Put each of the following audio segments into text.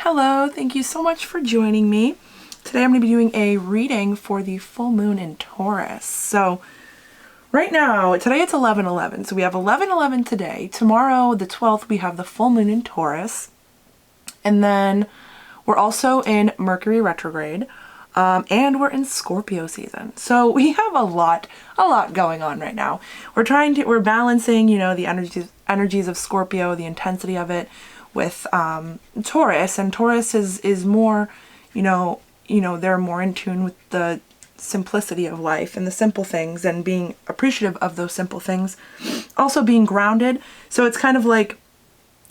Hello, thank you so much for joining me. Today I'm going to be doing a reading for the full moon in Taurus. So right now, today it's 11/11, so we have 11/11 today. Tomorrow, the 12th, we have the full moon in Taurus. And then we're also in Mercury retrograde, and we're in Scorpio season. So we have a lot going on right now. We're balancing, the energies of Scorpio, the intensity of it, with Taurus, and Taurus is more, they're more in tune with the simplicity of life and the simple things and being appreciative of those simple things. Also being grounded. So it's kind of like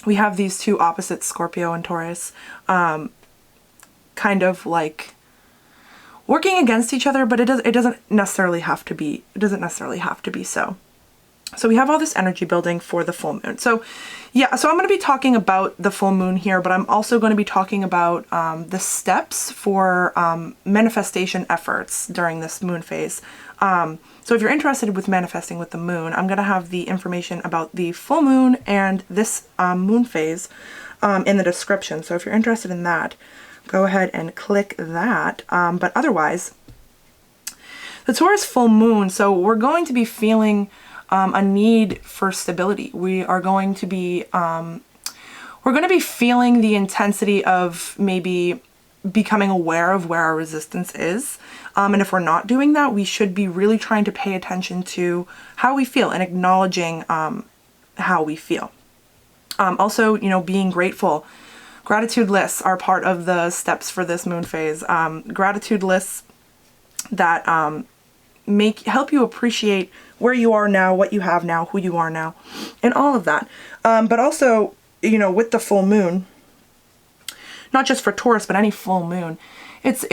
we have these two opposites, Scorpio and Taurus, kind of like working against each other, but it doesn't necessarily have to be so. So we have all this energy building for the full moon. So I'm going to be talking about the full moon here, but I'm also going to be talking about the steps for manifestation efforts during this moon phase. So if you're interested with manifesting with the moon, I'm going to have the information about the full moon and this moon phase in the description. So if you're interested in that, go ahead and click that. But otherwise, the Taurus full moon, so we're going to be feeling a need for stability. We are going to be, feeling the intensity of maybe becoming aware of where our resistance is. And if we're not doing that, we should be really trying to pay attention to how we feel and acknowledging how we feel. Also, being grateful. Gratitude lists are part of the steps for this moon phase. Gratitude lists that help you appreciate where you are now, what you have now, who you are now, and all of that. But also, with the full moon, not just for Taurus, but any full moon, it's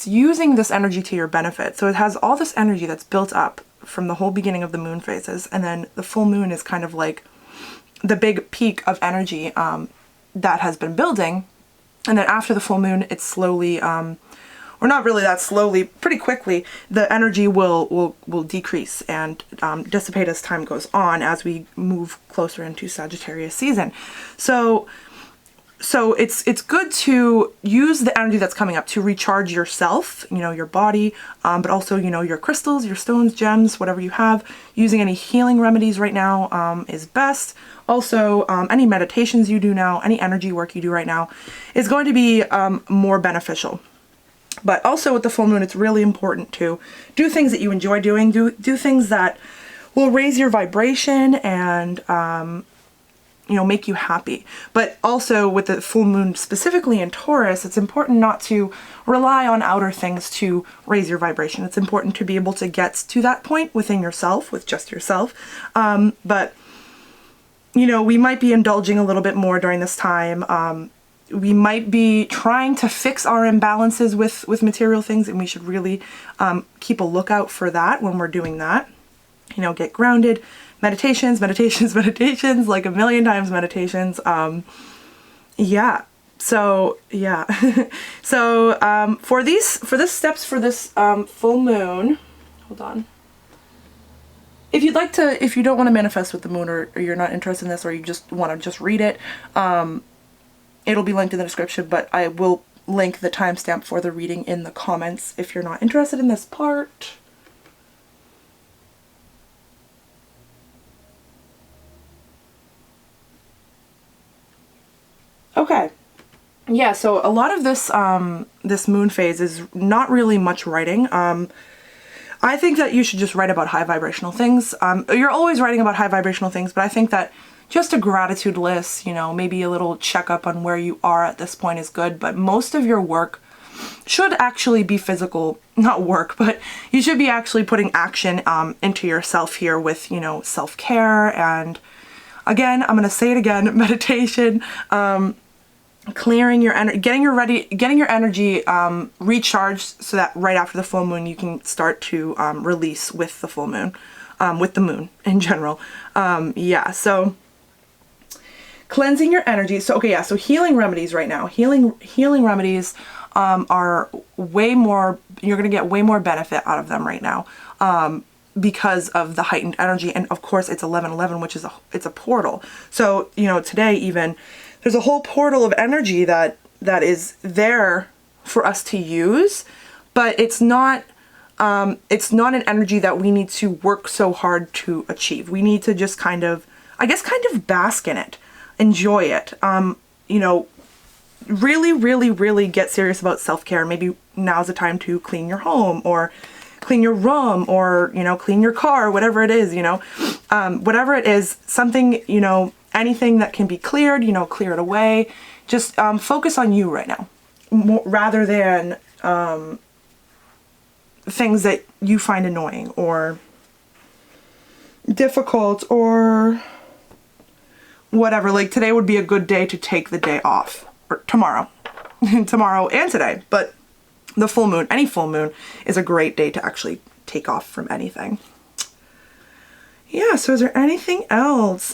using this energy to your benefit. So it has all this energy that's built up from the whole beginning of the moon phases, and then the full moon is kind of like the big peak of energy that has been building, and then after the full moon, it's slowly, or not really that slowly, pretty quickly, the energy will decrease and dissipate as time goes on as we move closer into Sagittarius season. So it's good to use the energy that's coming up to recharge yourself, your body, but also, your crystals, your stones, gems, whatever you have. Using any healing remedies right now is best. Also, any meditations you do now, any energy work you do right now is going to be more beneficial. But also with the full moon, it's really important to do things that you enjoy doing, do things that will raise your vibration and, make you happy. But also with the full moon, specifically in Taurus, it's important not to rely on outer things to raise your vibration. It's important to be able to get to that point within yourself, with just yourself. But we might be indulging a little bit more during this time. We might be trying to fix our imbalances with material things, and we should really keep a lookout for that when we're doing that. Get grounded, meditations, like a million times meditations. So for this steps for this full moon, hold on. If you don't want to manifest with the moon, or you're not interested in this, or you just want to read it, it'll be linked in the description, but I will link the timestamp for the reading in the comments if you're not interested in this part. Okay. Yeah, so a lot of this this moon phase is not really much writing. I think that you should just write about high vibrational things. You're always writing about high vibrational things, but I think that just a gratitude list, maybe a little checkup on where you are at this point is good, but most of your work should actually be physical, not work, but you should be actually putting action into yourself here with, self-care. And again, I'm going to say it again, meditation, clearing your energy, getting your energy recharged so that right after the full moon, you can start to release with the full moon, with the moon in general. So cleansing your energy. So healing remedies right now. Healing remedies are way more, you're going to get way more benefit out of them right now because of the heightened energy. And of course it's 11/11, which is it's a portal. So, today even there's a whole portal of energy that is there for us to use, but it's not an energy that we need to work so hard to achieve. We need to just kind of bask in it, enjoy it. You know, really, really, really get serious about self-care. Maybe now's the time to clean your home, or clean your room, or, you know, clean your car, whatever it is, you know, whatever it is, something, you know, anything that can be cleared, you know, clear it away. Just focus on you right now, rather than things that you find annoying or difficult or whatever. Like today would be a good day to take the day off, or tomorrow, tomorrow and today, but the full moon, any full moon is a great day to actually take off from anything. Yeah, so is there anything else?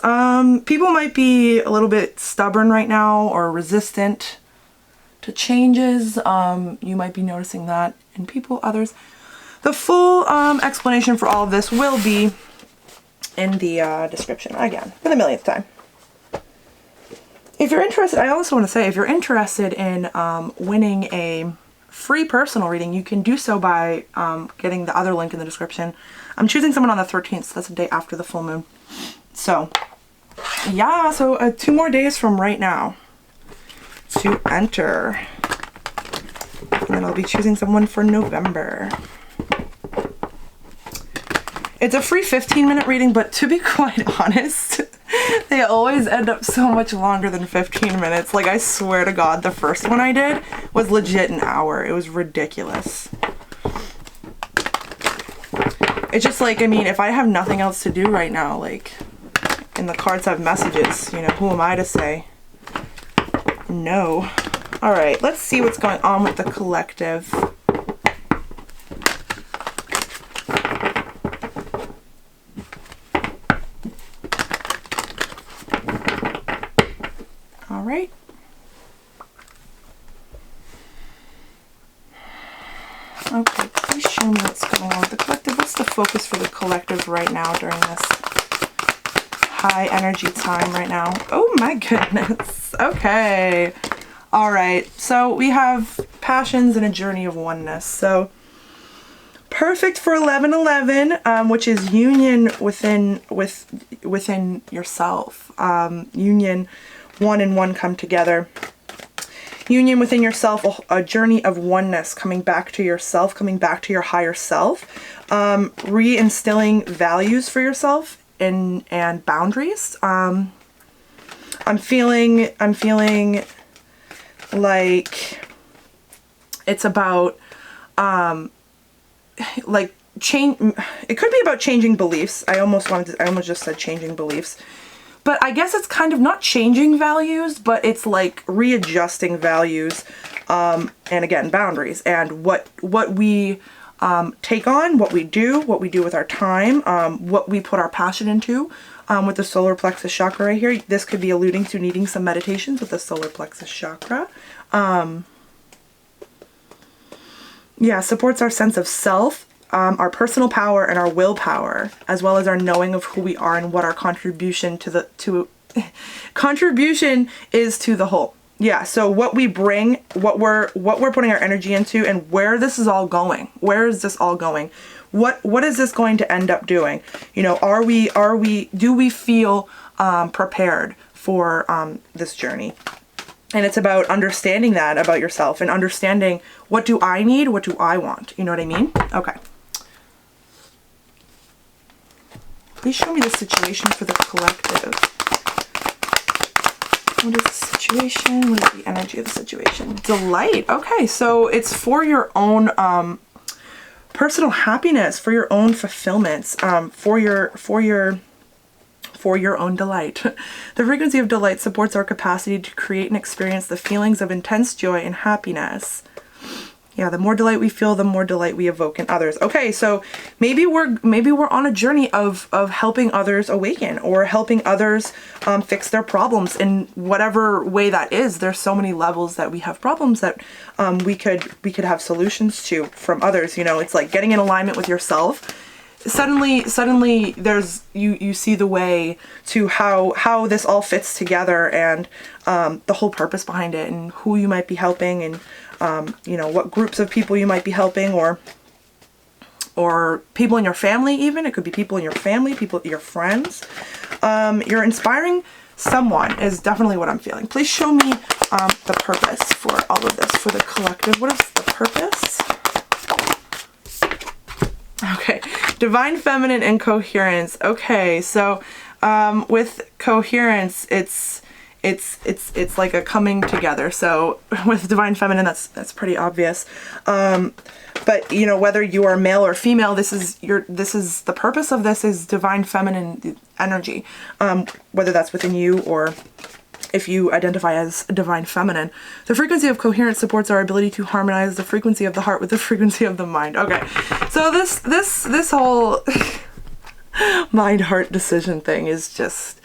People might be a little bit stubborn right now or resistant to changes. You might be noticing that in people, others. The full explanation for all of this will be in the description, again, for the millionth time. If you're interested, I also want to say, if you're interested in winning a free personal reading, you can do so by getting the other link in the description. I'm choosing someone on the 13th, so that's the day after the full moon. So, yeah, so 2 more days from right now to enter. And then I'll be choosing someone for November. It's a free 15-minute reading, but to be quite honest, they always end up so much longer than 15 minutes. Like, I swear to God, the first one I did was legit an hour. It was ridiculous. It's just like, I mean, if I have nothing else to do right now, like, and the cards have messages, you know, who am I to say no? All right, let's see what's going on with the collective. All right. Okay, please show me what's going on with the collective. What's the focus for the collective right now during this high energy time right now? Oh my goodness. Okay. All right. So we have passions and a journey of oneness. So perfect for 1111, which is union within yourself. Union, one and one come together. Union within yourself, a journey of oneness, coming back to yourself, coming back to your higher self, reinstilling values for yourself and boundaries. I'm feeling like it's about like change. It could be about changing beliefs. I almost just said changing beliefs. But I guess it's kind of not changing values, but it's like readjusting values, and again, boundaries, and what we take on, what we do with our time, what we put our passion into, with the solar plexus chakra right here. This could be alluding to needing some meditations with the solar plexus chakra. Yeah, supports our sense of self, our personal power and our willpower, as well as our knowing of who we are and what our contribution contribution is to the whole. Yeah, so what we bring, what we're putting our energy into, and where this is all going. Where is this all going? What is this going to end up doing? You know, do we feel prepared for this journey? And it's about understanding that about yourself and understanding, what do I need? What do I want? You know what I mean? Okay. Please show me the situation for the collective. What is the situation? What is the energy of the situation? Delight. Okay, so it's for your own personal happiness, for your own fulfillments, for your own delight. The frequency of delight supports our capacity to create and experience the feelings of intense joy and happiness. Yeah, the more delight we feel, the more delight we evoke in others. Okay, so maybe we're on a journey of helping others awaken, or helping others fix their problems in whatever way that is. There's so many levels that we have problems that we could have solutions to from others. You know, it's like getting in alignment with yourself, suddenly there's you see the way to how this all fits together, and the whole purpose behind it, and who you might be helping, and you know, what groups of people you might be helping, or people in your family. Even it could be people in your family, people, your friends. You're inspiring someone is definitely what I'm feeling. Please show me the purpose for all of this, for the collective. What is the purpose? Okay, divine feminine and coherence. Okay, so with coherence, it's like a coming together. So with divine feminine, that's pretty obvious. But you know, whether you are male or female, this is the purpose of this is divine feminine energy. Whether that's within you or if you identify as divine feminine. The frequency of coherence supports our ability to harmonize the frequency of the heart with the frequency of the mind. Okay, so this whole mind heart decision thing is just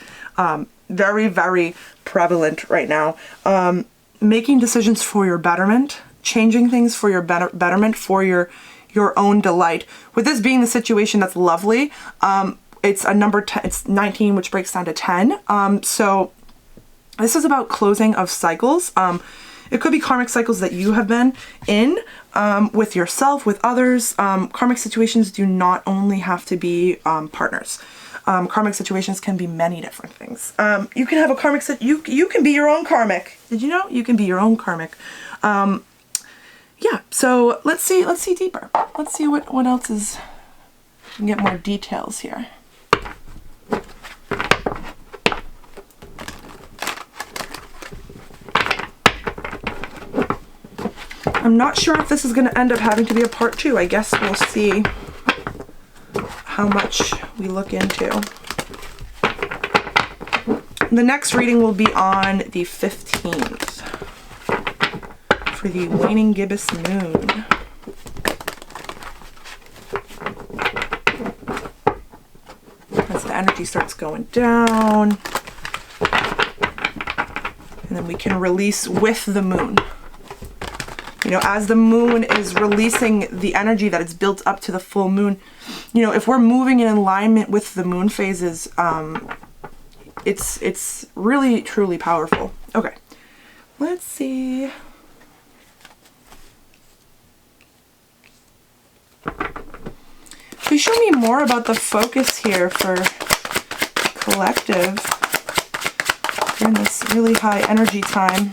very, very prevalent right now. Making decisions for your betterment, changing things for your betterment, for your own delight. With this being the situation, that's lovely. It's a number 10, it's 19, which breaks down to 10. So this is about closing of cycles. It could be karmic cycles that you have been in with yourself, with others. Karmic situations do not only have to be partners. Karmic situations can be many different things. You can have a karmic you can be your own karmic. Did you know? You can be your own karmic. Yeah, so let's see deeper. Let's see what else is, we can get more details here. I'm not sure if this is going to end up having to be a part 2. I guess we'll see how much we look into. The next reading will be on the 15th for the waning gibbous moon. As the energy starts going down, and then we can release with the moon. You know, as the moon is releasing the energy that is built up to the full moon, you know, if we're moving in alignment with the moon phases, it's really, truly powerful. Okay, let's see. Please show me more about the focus here for collective during this really high energy time.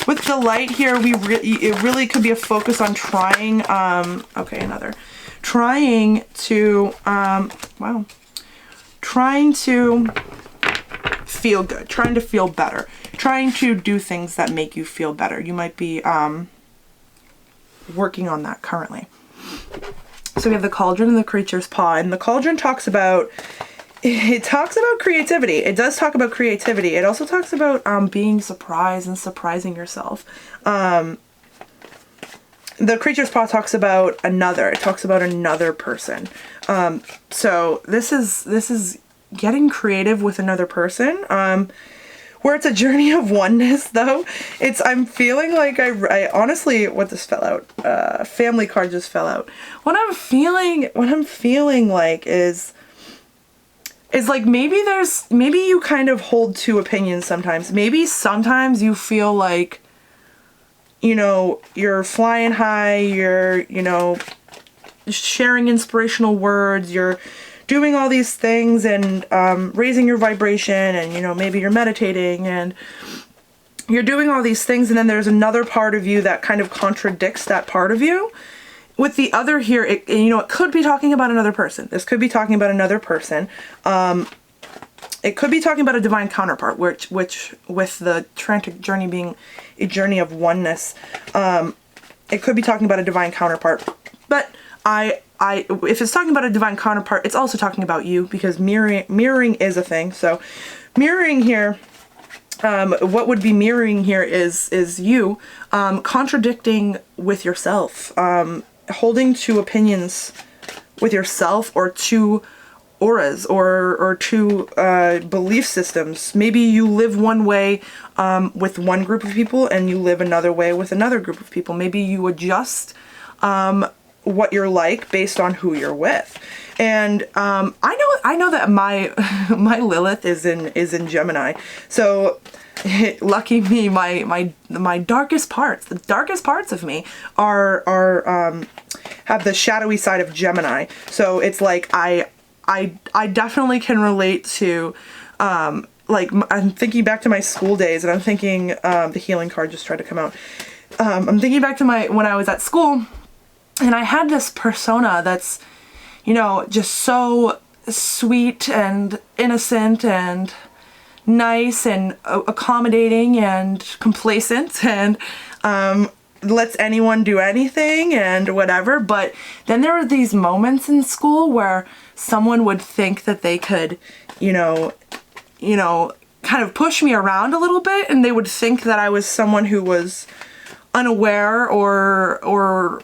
With the light here, it really could be a focus on trying, trying to, trying to feel good, trying to feel better, trying to do things that make you feel better. You might be working on that currently. So we have the cauldron and the creature's paw, and the cauldron talks about creativity. It does talk about creativity. It also talks about being surprised and surprising yourself. The creature's paw talks about another. It talks about another person. So this is getting creative with another person. Where it's a journey of oneness, though. I'm feeling like I honestly, what this fell out, family card just fell out. What I'm feeling like is like maybe you kind of hold two opinions sometimes. Maybe sometimes you feel like, you know, you're flying high, you're, you know, sharing inspirational words, you're doing all these things and raising your vibration, and, you know, maybe you're meditating and you're doing all these things, and then there's another part of you that kind of contradicts that part of you. With the other here, it could be talking about another person. This could be talking about another person. It could be talking about a divine counterpart, which with the Trantic journey being a journey of oneness, it could be talking about a divine counterpart. But if it's talking about a divine counterpart, it's also talking about you, because mirroring is a thing. So mirroring here, what would be mirroring here is you contradicting with yourself, holding two opinions with yourself, or two auras, or two belief systems. Maybe you live one way with one group of people, and you live another way with another group of people. Maybe you adjust what you're like based on who you're with. And I know that my my Lilith is in Gemini. So lucky me, my darkest parts, the darkest parts of me are have the shadowy side of Gemini. So it's like I definitely can relate to like I'm thinking back to my school days, and I'm thinking the healing card just tried to come out. I'm thinking back to when I was at school, and I had this persona that's, you know, just so sweet and innocent and nice and accommodating and complacent and lets anyone do anything and whatever. But then there were these moments in school where someone would think that they could, you know, kind of push me around a little bit, and they would think that I was someone who was unaware or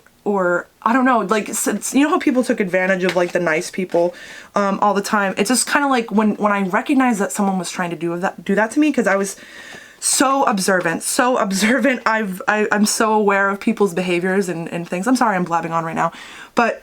I don't know, like, you know how people took advantage of like the nice people all the time. It's just kind of like when I recognized that someone was trying to do that to me, because I was so observant. I'm so aware of people's behaviors and things. I'm sorry I'm blabbing on right now, but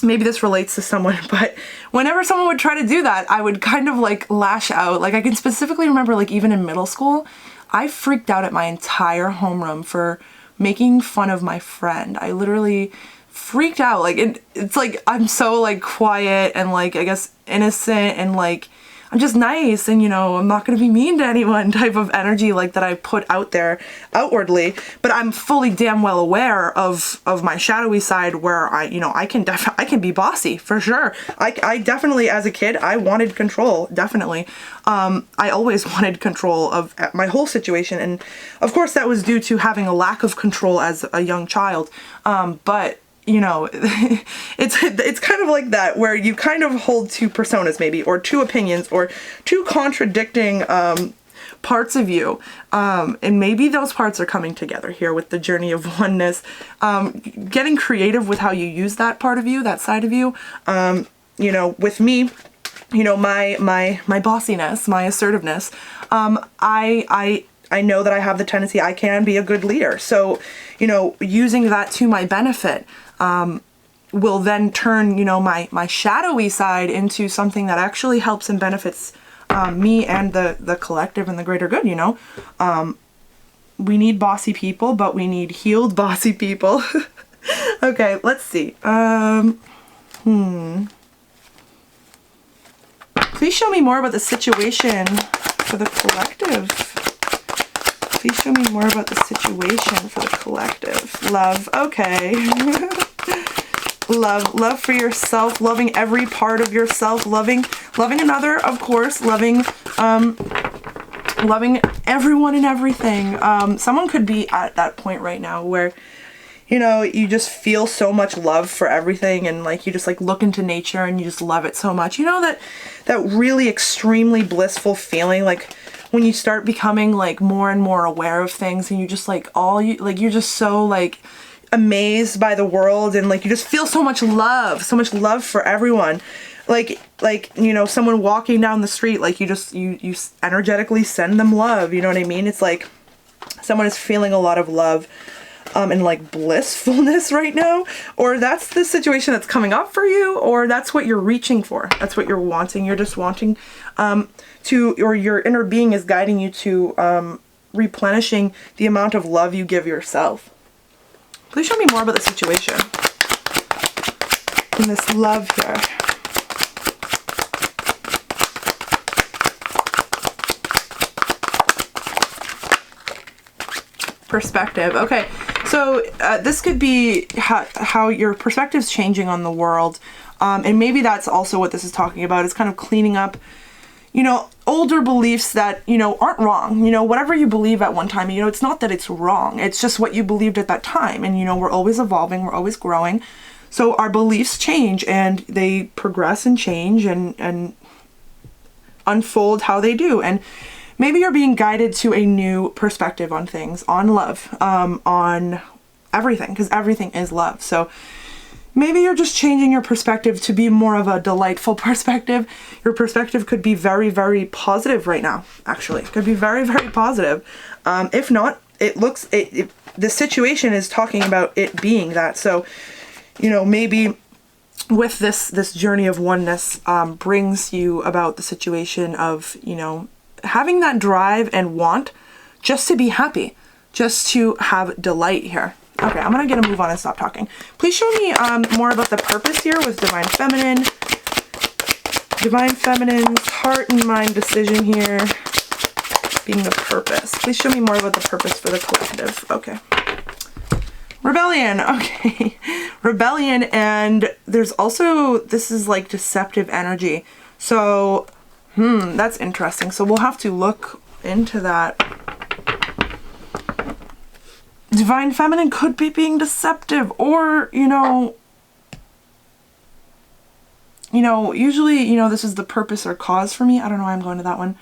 maybe this relates to someone. But whenever someone would try to do that, I would kind of like lash out. Like I can specifically remember, like even in middle school, I freaked out at my entire homeroom for making fun of my friend. I literally freaked out. Like it's like I'm so like quiet and like I guess innocent and like I'm just nice and, you know, I'm not going to be mean to anyone type of energy like that I put out there outwardly. But I'm fully damn well aware of my shadowy side where I can be bossy for sure. I definitely, as a kid, I wanted control. Definitely. I always wanted control of my whole situation. And of course that was due to having a lack of control as a young child. But you know, it's kind of like that where you kind of hold two personas maybe, or two opinions, or two contradicting parts of you. And maybe those parts are coming together here with the journey of oneness. Getting creative with how you use that part of you, that side of you. You know, with me, you know, my bossiness, my assertiveness, I know that I have the tendency, I can be a good leader. So, you know, using that to my benefit will then turn, you know, my shadowy side into something that actually helps and benefits me and the collective and the greater good, you know. We need bossy people, but we need healed bossy people. Okay, let's see. Please show me more about the situation for the collective. Please show me more about the situation for the collective. Love, okay. Love for yourself, loving every part of yourself, loving another, of course, loving everyone and everything. Someone could be at that point right now where, you know, you just feel so much love for everything, and like you just like look into nature and you just love it so much. You know, that really extremely blissful feeling, like when you start becoming like more and more aware of things, and you just like you're just so like amazed by the world, and like you just feel so much love for everyone. Like you know, someone walking down the street, like you energetically send them love, you know what I mean? It's like someone is feeling a lot of love and like blissfulness right now, or that's the situation that's coming up for you, or that's what you're reaching for, that's what you're wanting. You're just wanting or your inner being is guiding you to replenishing the amount of love you give yourself. Please show me more about the situation and this love here. Perspective. Okay, so this could be how your perspective's changing on the world, and maybe that's also what this is talking about. It's kind of cleaning up, you know, older beliefs that, you know, aren't wrong. You know, whatever you believe at one time, you know, it's not that it's wrong. It's just what you believed at that time. And, you know, we're always evolving. We're always growing. So our beliefs change, and they progress and change and unfold how they do. And maybe you're being guided to a new perspective on things, on love, on everything, because everything is love. So maybe you're just changing your perspective to be more of a delightful perspective. Your perspective could be very, very positive right now, actually. It could be very, very positive. If not, the situation is talking about it being that. So, you know, maybe with this journey of oneness brings you about the situation of, you know, having that drive and want just to be happy, just to have delight here. Okay, I'm gonna get a move on and stop talking. Please show me more about the purpose here with Divine Feminine. Divine Feminine's heart and mind decision here being the purpose. Please show me more about the purpose for the collective. Okay. Rebellion. Okay. Rebellion, and there's also, this is like deceptive energy. So, that's interesting. So we'll have to look into that. Divine Feminine could be being deceptive, or, you know, usually, you know, this is the purpose or cause for me. I don't know why I'm going to that one.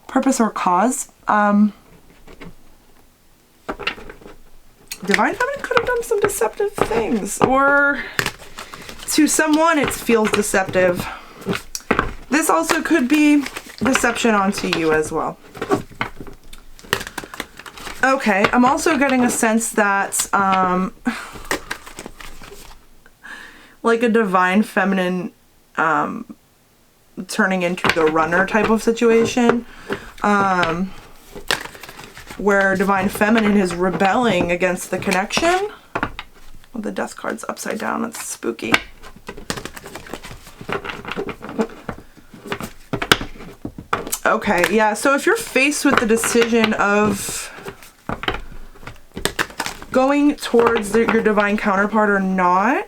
Purpose or cause. Divine Feminine could have done some deceptive things, or to someone it feels deceptive. This also could be deception onto you as well. Okay, I'm also getting a sense that like a Divine Feminine turning into the runner type of situation, where Divine Feminine is rebelling against the connection. Well, the Death card's upside down. That's spooky. Okay, yeah, so if you're faced with the decision of going towards your divine counterpart or not,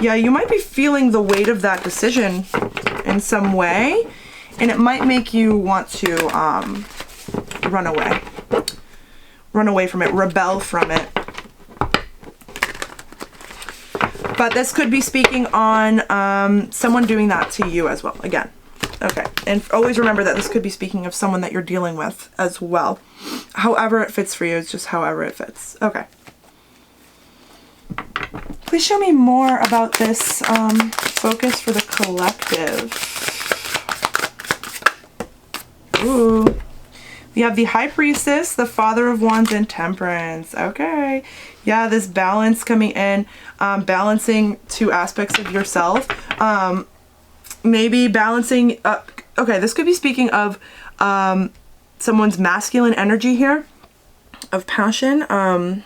yeah, you might be feeling the weight of that decision in some way, and it might make you want to run away. Run away from it, rebel from it. But this could be speaking on someone doing that to you as well, again. Okay, and always remember that this could be speaking of someone that you're dealing with as well. However it fits for you, it's just however it fits. Okay. Please show me more about this focus for the collective. Ooh. We have the High Priestess, the Father of Wands, and Temperance. Okay. Yeah, this balance coming in, balancing two aspects of yourself. Maybe balancing, okay, this could be speaking of someone's masculine energy here, of passion, and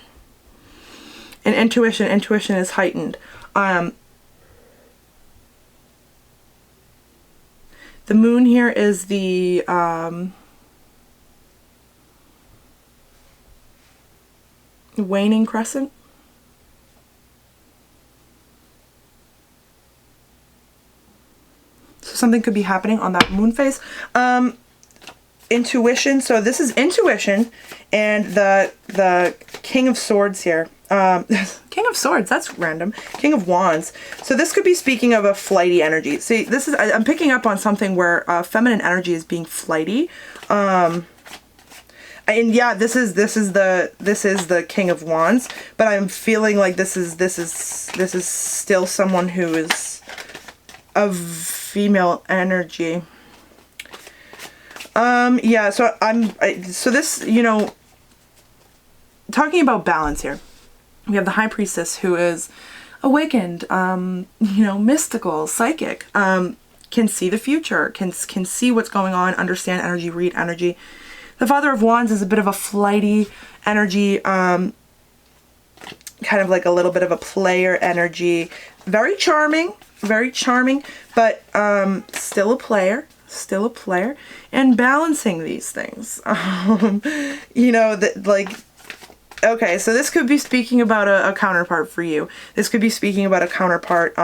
intuition. Intuition is heightened. The moon here is the waning crescent. So something could be happening on that moon phase. Intuition. So this is intuition, and the King of Swords here. King of Swords, that's random. King of Wands. So this could be speaking of a flighty energy. See, this is, I'm picking up on something where feminine energy is being flighty. And yeah, this is the King of Wands, but I'm feeling like this is still someone who is of female energy. Yeah, so so this, you know, talking about balance here. We have the High Priestess, who is awakened, you know, mystical, psychic, can see the future, can see what's going on, understand energy, read energy. The Father of Wands is a bit of a flighty energy, kind of like a little bit of a player energy. Very charming, but still a player. And balancing these things. You know, that, like, okay, so this could be speaking about a counterpart for you. This could be speaking about a counterpart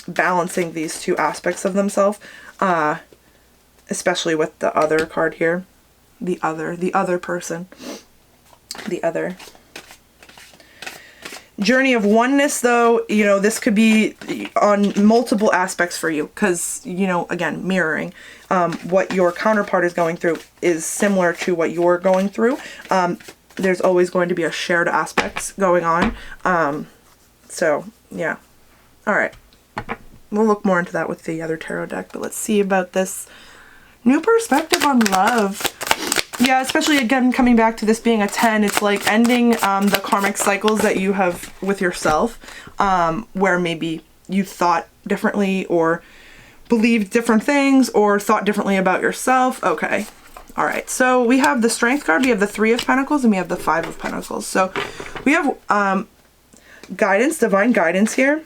balancing these two aspects of themselves, especially with the other card here. The other person. The other. Journey of oneness, though, you know, this could be on multiple aspects for you, because, you know, again, mirroring what your counterpart is going through is similar to what you're going through. There's always going to be a shared aspects going on. So, yeah. All right. We'll look more into that with the other tarot deck, but let's see about this new perspective on love. Yeah, especially again, coming back to this being a 10, it's like ending the karmic cycles that you have with yourself, where maybe you thought differently or believed different things or thought differently about yourself. Okay. All right. So we have the Strength card, we have the 3 of Pentacles, and we have the 5 of Pentacles. So we have guidance, divine guidance here,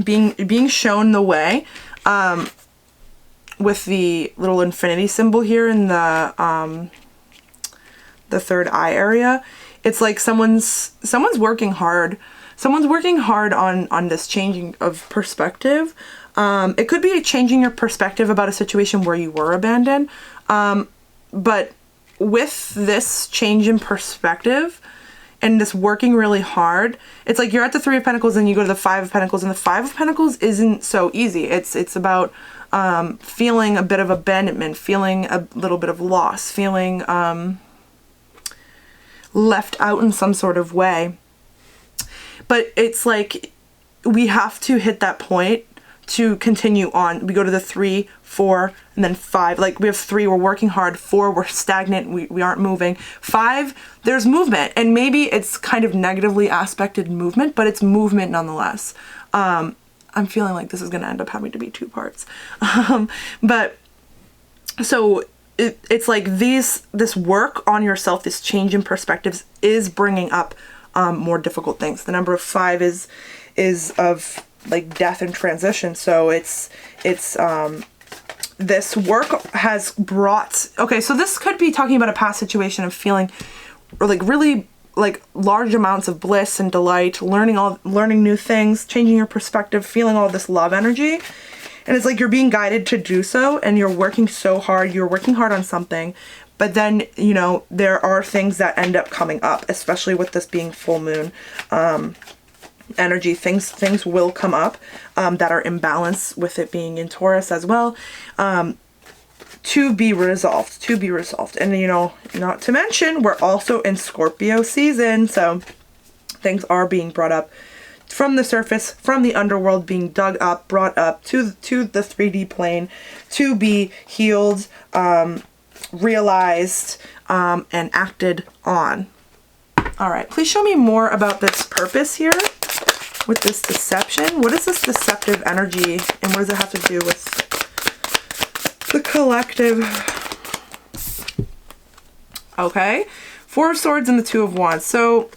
being shown the way, with the little infinity symbol here in the third eye area. It's like someone's working hard. Someone's working hard on this changing of perspective. It could be changing your perspective about a situation where you were abandoned. But with this change in perspective and this working really hard, it's like you're at the 3 of Pentacles and you go to the 5 of Pentacles, and the 5 of Pentacles isn't so easy. It's about feeling a bit of abandonment, feeling a little bit of loss, feeling left out in some sort of way. But it's like we have to hit that point to continue on. We go to the 3, 4, and then 5. Like we have 3, we're working hard. 4, we're stagnant, we aren't moving. 5, there's movement, and maybe it's kind of negatively aspected movement, but it's movement nonetheless. I'm feeling like this is going to end up having to be 2 parts. But so it's like this work on yourself, this change in perspectives is bringing up more difficult things. The number of 5 is of like death and transition. So it's this work has brought, okay, so this could be talking about a past situation of feeling or like really like large amounts of bliss and delight, learning new things, changing your perspective, feeling all this love energy. And it's like you're being guided to do so, and you're working so hard, you're working hard on something, but then, you know, there are things that end up coming up, especially with this being full moon energy. Things will come up that are in balance, with it being in Taurus as well, to be resolved. And, you know, not to mention, we're also in Scorpio season, so things are being brought up from the surface, from the underworld, being dug up, brought up to the 3D plane to be healed, realized, and acted on. All right, please show me more about this purpose here with this deception. What is this deceptive energy, and what does it have to do with the collective? Okay, 4 of Swords and the 2 of Wands. So,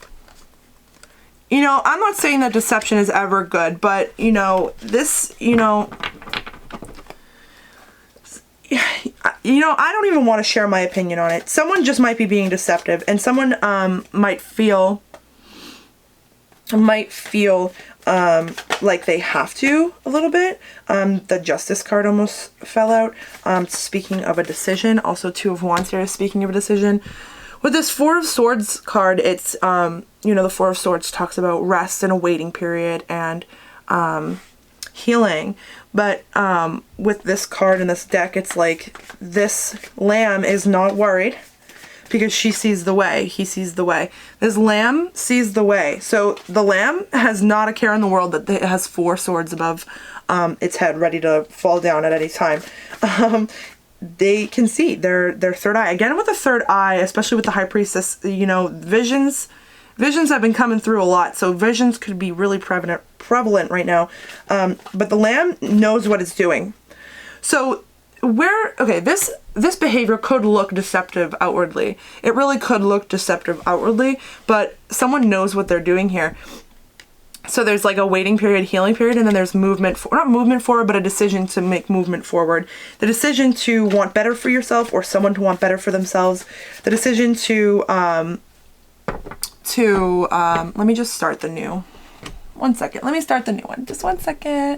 you know, I'm not saying that deception is ever good, but, you know, this, you know, I don't even want to share my opinion on it. Someone just might be being deceptive, and someone might feel like they have to a little bit. The Justice card almost fell out. Speaking of a decision, also 2 of Wands here, speaking of a decision. With this 4 of Swords card, it's, you know, the 4 of Swords talks about rest and a waiting period and healing. But with this card in this deck, it's like this lamb is not worried because she sees the way. He sees the way. This lamb sees the way. So the lamb has not a care in the world that it has 4 swords above its head, ready to fall down at any time. They can see their third eye. Again, with the third eye, especially with the High Priestess, you know, visions have been coming through a lot. So visions could be really prevalent right now. But the lamb knows what it's doing. So this behavior could look deceptive outwardly. It really could look deceptive outwardly, but someone knows what they're doing here. So there's like a waiting period, healing period, and then there's movement, not movement forward, but a decision to make movement forward. The decision to want better for yourself or someone to want better for themselves. The decision to let me just start the new. 1 second. Let me start the new one. Just 1 second.